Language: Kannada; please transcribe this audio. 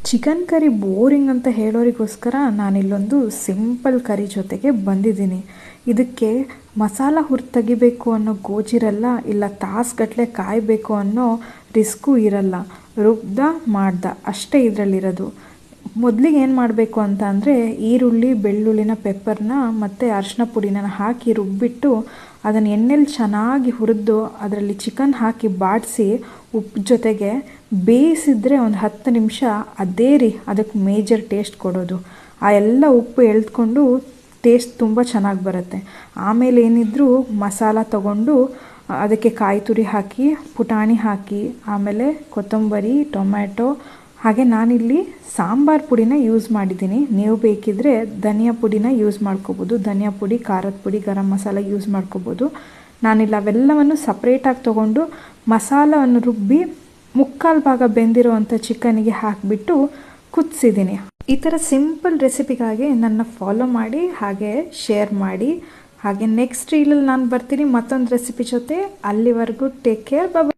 ಚಿಕನ್ ಕರಿ ಬೋರಿಂಗ್ ಅಂತ ಹೇಳೋರಿಗೋಸ್ಕರ ನಾನಿಲ್ಲೊಂದು ಸಿಂಪಲ್ ಕರಿ ಜೊತೆಗೆ ಬಂದಿದ್ದೀನಿ. ಇದಕ್ಕೆ ಮಸಾಲ ಹುರಿದು ತೆಗಿಬೇಕು ಅನ್ನೋ ಗೋಜಿರಲ್ಲ, ಇಲ್ಲ ತಾಸುಗಟ್ಟಲೆ ಕಾಯಬೇಕು ಅನ್ನೋ ರಿಸ್ಕು ಇರಲ್ಲ. ರುಬ್ದ ಮಾಡ್ದ ಅಷ್ಟೇ ಇದರಲ್ಲಿರೋದು. ಮೊದಲಿಗೆ ಏನು ಮಾಡಬೇಕು ಅಂತ ಅಂದರೆ, ಈರುಳ್ಳಿ ಬೆಳ್ಳುಳ್ಳಿನ ಪೆಪ್ಪರ್ನ ಮತ್ತು ಅರಿಶಿನ ಪುಡಿನ ಹಾಕಿ ರುಬ್ಬಿಟ್ಟು ಅದನ್ನು ಎಣ್ಣೆಲಿ ಚೆನ್ನಾಗಿ ಹುರಿದು ಅದರಲ್ಲಿ ಚಿಕನ್ ಹಾಕಿ ಬಾಡಿಸಿ ಉಪ್ಪು ಜೊತೆಗೆ ಬೇಯಿಸಿದ್ರೆ ಒಂದು 10 ನಿಮಿಷ ಅದೇ ಅದಕ್ಕೆ ಮೇಜರ್ ಟೇಸ್ಟ್ ಕೊಡೋದು. ಆ ಎಲ್ಲ ಉಪ್ಪು ಎಳೆದುಕೊಂಡು ಟೇಸ್ಟ್ ತುಂಬ ಚೆನ್ನಾಗಿ ಬರುತ್ತೆ. ಆಮೇಲೆ ಏನಿದ್ರೂ ಮಸಾಲ ತಗೊಂಡು ಅದಕ್ಕೆ ಕಾಯಿ ತುರಿ ಹಾಕಿ, ಪುಟಾಣಿ ಹಾಕಿ, ಆಮೇಲೆ ಕೊತ್ತಂಬರಿ, ಟೊಮ್ಯಾಟೊ, ಹಾಗೆ ನಾನಿಲ್ಲಿ ಸಾಂಬಾರು ಪುಡಿನ ಯೂಸ್ ಮಾಡಿದ್ದೀನಿ. ನೀವು ಬೇಕಿದ್ದರೆ ಧನಿಯಾ ಪುಡಿನ ಯೂಸ್ ಮಾಡ್ಕೋಬೋದು. ಧನಿಯಾ ಪುಡಿ, ಖಾರದ ಪುಡಿ, ಗರಂ ಮಸಾಲ ಯೂಸ್ ಮಾಡ್ಕೋಬೋದು. ನಾನಿಲ್ಲಿ ಅವೆಲ್ಲವನ್ನು ಸಪ್ರೇಟಾಗಿ ತೊಗೊಂಡು ಮಸಾಲವನ್ನು ರುಬ್ಬಿ ಮುಕ್ಕಾಲು ಭಾಗ ಬೆಂದಿರೋವಂಥ ಚಿಕನ್ನಿಗೆ ಹಾಕಿಬಿಟ್ಟು ಕುದಿಸಿದ್ದೀನಿ. ಈ ಥರ ಸಿಂಪಲ್ ರೆಸಿಪಿಗಾಗಿ ನನ್ನ ಫಾಲೋ ಮಾಡಿ, ಹಾಗೆ ಶೇರ್ ಮಾಡಿ. ಹಾಗೆ ನೆಕ್ಸ್ಟ್ ರೀಲಲ್ಲಿ ನಾನು ಬರ್ತೀನಿ ಮತ್ತೊಂದು ರೆಸಿಪಿ ಜೊತೆ. ಅಲ್ಲಿವರೆಗೂ ಟೇಕ್ ಕೇರ್.